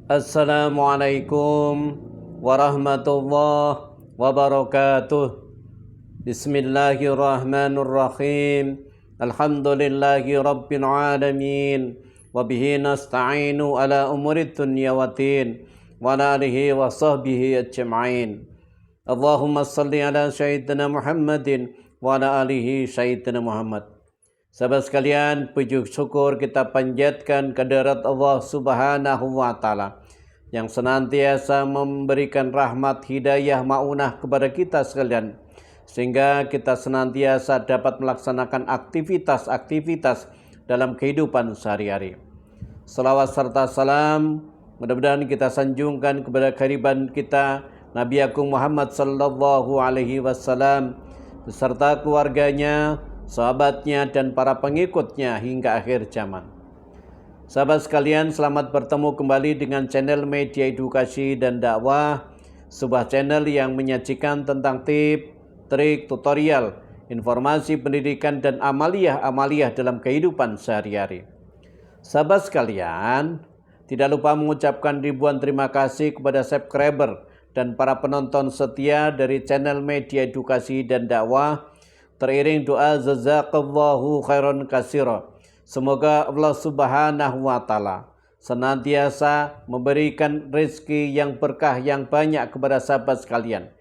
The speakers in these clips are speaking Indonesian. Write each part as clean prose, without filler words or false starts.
Assalamualaikum warahmatullahi wabarakatuh. Bismillahirrahmanirrahim. Alhamdulillahi rabbil alamin. Wabihi nasta'inu ala umurid dunya waddin. Wa ala alihi wa sahbihi ajma'in. Allahumma salli ala Sayyidina Muhammadin wa ala alihi Sayyidina Muhammad. Sahabat sekalian, puji syukur kita panjatkan kehadirat Allah Subhanahu wa taala yang senantiasa memberikan rahmat, hidayah, maunah kepada kita sekalian, sehingga kita senantiasa dapat melaksanakan aktivitas-aktivitas dalam kehidupan sehari-hari. Salawat serta salam mudah-mudahan kita sanjungkan kepada kehadiran kita Nabi Agung Muhammad sallallahu alaihi wasallam beserta keluarganya, sahabatnya, dan para pengikutnya hingga akhir zaman. Sahabat sekalian, selamat bertemu kembali dengan channel Media Edukasi dan Dakwah, sebuah channel yang menyajikan tentang tips, trik, tutorial, informasi pendidikan, dan amaliyah-amaliyah dalam kehidupan sehari-hari. Sahabat sekalian, tidak lupa mengucapkan ribuan terima kasih kepada subscriber dan para penonton setia dari channel Media Edukasi dan Dakwah, teriring doa jazakallahu khairan katsira. Semoga Allah Subhanahu wa taala senantiasa memberikan rezeki yang berkah yang banyak kepada sahabat sekalian.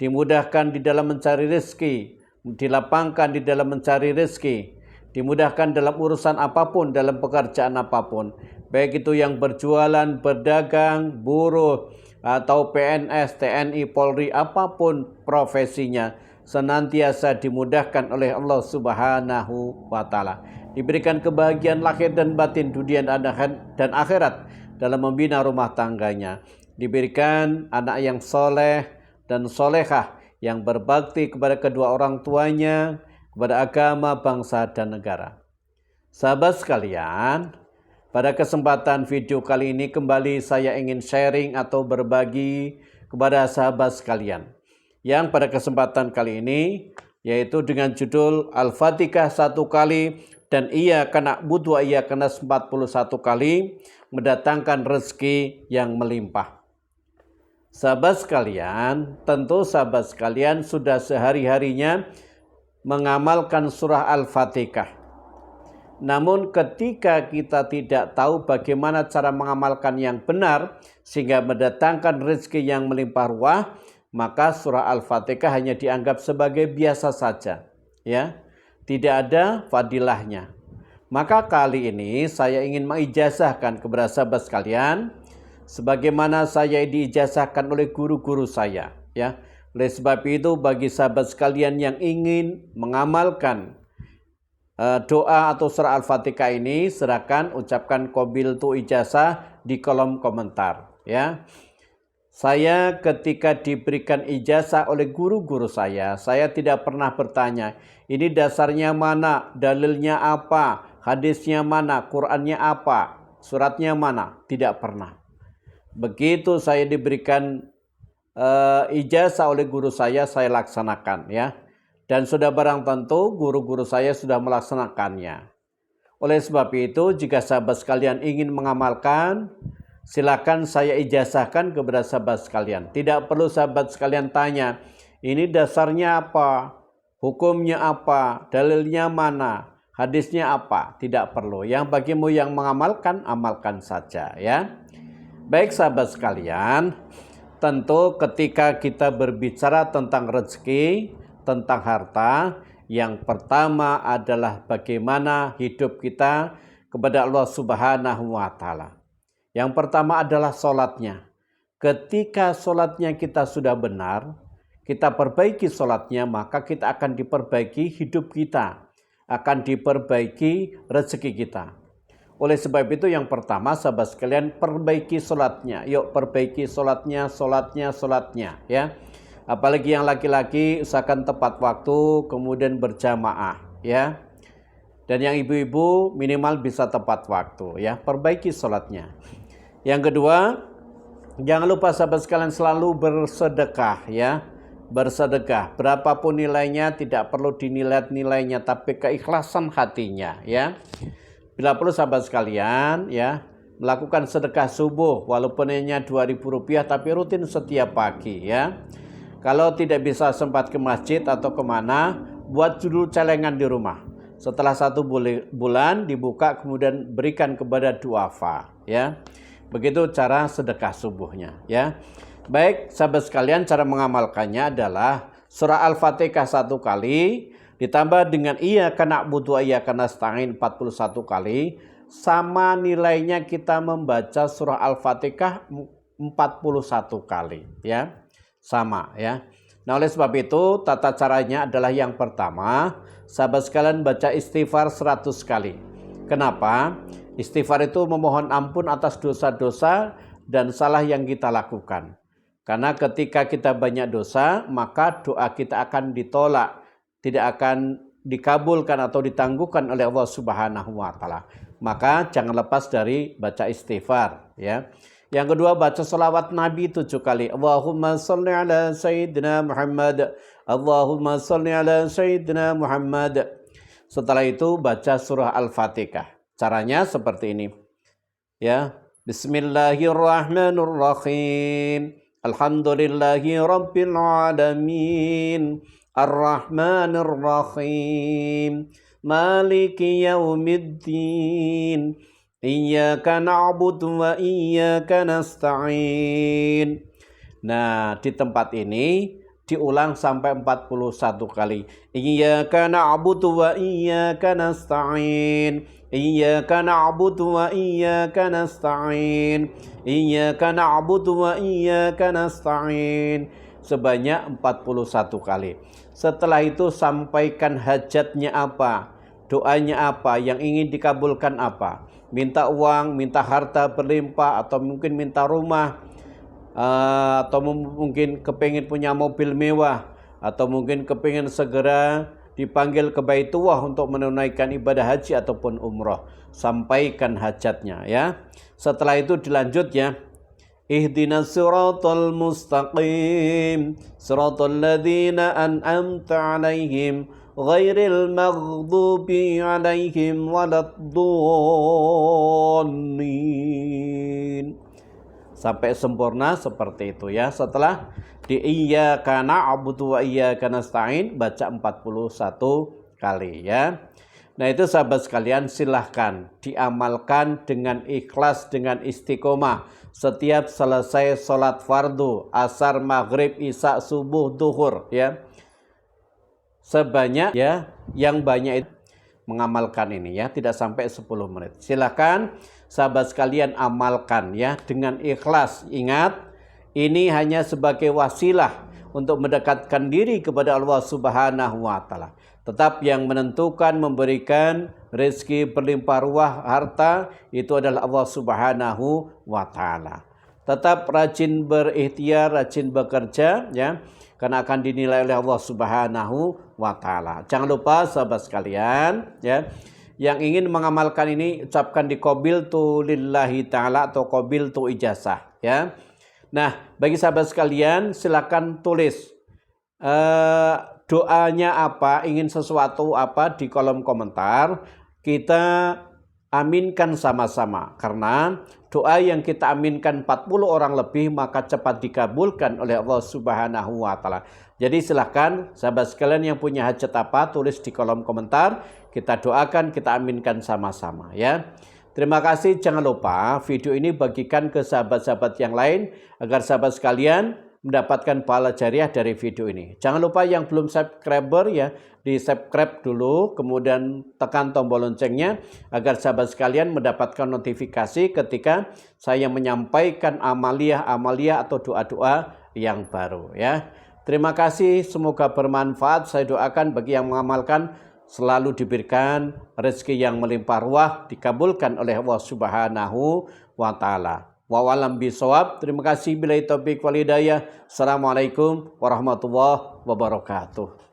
Dimudahkan di dalam mencari rezeki, dilapangkan di dalam mencari rezeki, dimudahkan dalam urusan apapun, dalam pekerjaan apapun, baik itu yang berjualan, berdagang, buruh, atau PNS, TNI, Polri, apapun profesinya, senantiasa dimudahkan oleh Allah Subhanahu wa taala. Diberikan kebahagiaan lahir dan batin, dunia dan akhirat dalam membina rumah tangganya. Diberikan anak yang soleh dan solehah yang berbakti kepada kedua orang tuanya, kepada agama, bangsa, dan negara. Sahabat sekalian, pada kesempatan video kali ini kembali saya ingin sharing atau berbagi kepada sahabat sekalian, yang pada kesempatan kali ini yaitu dengan judul Al-Fatihah 1 kali dan Iyyaka na'budu wa iyyaka nasta'in 41 kali mendatangkan rezeki yang melimpah. Sahabat sekalian, tentu sahabat sekalian sudah sehari-harinya mengamalkan surah Al-Fatihah. Namun ketika kita tidak tahu bagaimana cara mengamalkan yang benar sehingga mendatangkan rezeki yang melimpah ruah, maka surah Al-Fatihah hanya dianggap sebagai biasa saja, ya, tidak ada fadilahnya. Maka kali ini saya ingin mengijazahkan kepada sahabat sekalian sebagaimana saya diijazahkan oleh guru-guru saya, ya. Oleh sebab itu, bagi sahabat sekalian yang ingin mengamalkan doa atau surah Al-Fatihah ini, silakan ucapkan qabiltu ijazah di kolom komentar, ya. Saya ketika diberikan ijazah oleh guru-guru saya tidak pernah bertanya, ini dasarnya mana, dalilnya apa, hadisnya mana, Qur'annya apa, suratnya mana, tidak pernah. Begitu saya diberikan ijazah oleh guru saya laksanakan, ya. Dan sudah barang tentu guru-guru saya sudah melaksanakannya. Oleh sebab itu, jika sahabat sekalian ingin mengamalkan, silakan saya ijazahkan kepada sahabat sekalian. Tidak perlu sahabat sekalian tanya, ini dasarnya apa, hukumnya apa, dalilnya mana, hadisnya apa. Tidak perlu. Yang bagimu yang mengamalkan, amalkan saja, ya. Baik sahabat sekalian, tentu ketika kita berbicara tentang rezeki, tentang harta, yang pertama adalah bagaimana hidup kita kepada Allah Subhanahu wa taala. Yang pertama adalah sholatnya. Ketika sholatnya kita sudah benar, kita perbaiki sholatnya, maka kita akan diperbaiki hidup kita, akan diperbaiki rezeki kita. Oleh sebab itu yang pertama sahabat sekalian, perbaiki sholatnya. Yuk perbaiki sholatnya, ya. Apalagi yang laki-laki usahakan tepat waktu, kemudian berjamaah, ya. Dan yang ibu-ibu minimal bisa tepat waktu, ya. Perbaiki sholatnya. Yang kedua, jangan lupa sahabat sekalian selalu bersedekah, ya. Bersedekah, berapapun nilainya tidak perlu dinilai nilainya, tapi keikhlasan hatinya, ya. Bila perlu sahabat sekalian, ya, melakukan sedekah subuh walaupun hanya Rp2.000 tapi rutin setiap pagi ya. Kalau tidak bisa sempat ke masjid atau kemana, buat dulu celengan di rumah. Setelah 1 bulan dibuka kemudian berikan kepada duafa ya. Begitu cara sedekah subuhnya ya. Baik sahabat sekalian, cara mengamalkannya adalah surah Al-Fatihah 1 kali ditambah dengan iyyaka na'budu wa iyyaka nasta'in 41 kali, sama nilainya kita membaca surah Al-Fatihah 41 kali ya. Sama ya. Nah oleh sebab itu tata caranya adalah yang pertama, sahabat sekalian baca istighfar 100 kali. Kenapa? Istighfar itu memohon ampun atas dosa-dosa dan salah yang kita lakukan. Karena ketika kita banyak dosa, maka doa kita akan ditolak, tidak akan dikabulkan atau ditangguhkan oleh Allah Subhanahu wa taala. Maka jangan lepas dari baca istighfar ya. Yang kedua, baca salawat Nabi 7 kali. Allahumma salli ala Sayyidina Muhammad. Allahumma salli ala Sayyidina Muhammad. Setelah itu baca surah Al-Fatihah. Caranya seperti ini. Ya. Bismillahirrahmanirrahim. Alhamdulillahi Rabbil Alamin. Ar-Rahmanir-Rahim. Maliki Yaumiddin. Iyyaka na'budu wa iyyaka nasta'in. Nah, di tempat ini diulang sampai 41 kali. Iyyaka na'budu wa iyyaka nasta'in. Iyyaka na'budu wa iyyaka nasta'in. Iyyaka na'budu wa iyyaka nasta'in. Sebanyak 41 kali. Setelah itu sampaikan hajatnya apa, doanya apa, yang ingin dikabulkan apa. Minta uang, minta harta berlimpah, atau mungkin minta rumah, atau mungkin kepingin punya mobil mewah, atau mungkin kepingin segera dipanggil ke Baitullah untuk menunaikan ibadah haji ataupun umroh. Sampaikan hajatnya ya. Setelah itu dilanjut ya. Ihdinas siratal mustaqim, siratal ladzina an'amta 'alaihim ghairil maghdubi 'alaihim waladdallin. Sampai sempurna seperti itu ya. Setelah di iyyaka na'budu wa iyyaka nasta'in baca 41 kali ya. Nah itu sahabat sekalian, silahkan diamalkan dengan ikhlas, dengan istiqomah. Setiap selesai sholat fardu, asar, maghrib, isya, subuh, duhur ya. Sebanyak ya, yang banyak itu mengamalkan ini ya, tidak sampai 10 menit. Silahkan sahabat sekalian amalkan ya dengan ikhlas. Ingat, ini hanya sebagai wasilah untuk mendekatkan diri kepada Allah Subhanahu wa taala. Tetap yang menentukan, memberikan rezeki berlimpah ruah harta itu adalah Allah Subhanahu wa taala. Tetap rajin berikhtiar, rajin bekerja ya, karena akan dinilai oleh Allah Subhanahu wa taala. Jangan lupa sahabat sekalian ya, yang ingin mengamalkan ini ucapkan di qabiltu lillahi taala atau qabiltu ijazah ya. Nah, bagi sahabat sekalian silakan tulis doanya apa, ingin sesuatu apa di kolom komentar. Kita aminkan sama-sama, karena doa yang kita aminkan 40 orang lebih maka cepat dikabulkan oleh Allah Subhanahu wa taala. Jadi silahkan sahabat sekalian yang punya hajat apa tulis di kolom komentar, kita doakan, kita aminkan sama-sama ya. Terima kasih, jangan lupa video ini bagikan ke sahabat-sahabat yang lain agar sahabat sekalian mendapatkan pahala jariah dari video ini. Jangan lupa yang belum subscriber ya, di subscribe dulu, kemudian tekan tombol loncengnya agar sahabat sekalian mendapatkan notifikasi ketika saya menyampaikan amaliah atau doa-doa yang baru ya. Terima kasih, semoga bermanfaat. Saya doakan bagi yang mengamalkan selalu diberikan rezeki yang melimpah ruah, dikabulkan oleh Allah Subhanahu wa taala. Wawalam bisawab. Terima kasih. Billahi taufiq wal hidayah. Assalamualaikum warahmatullahi wabarakatuh.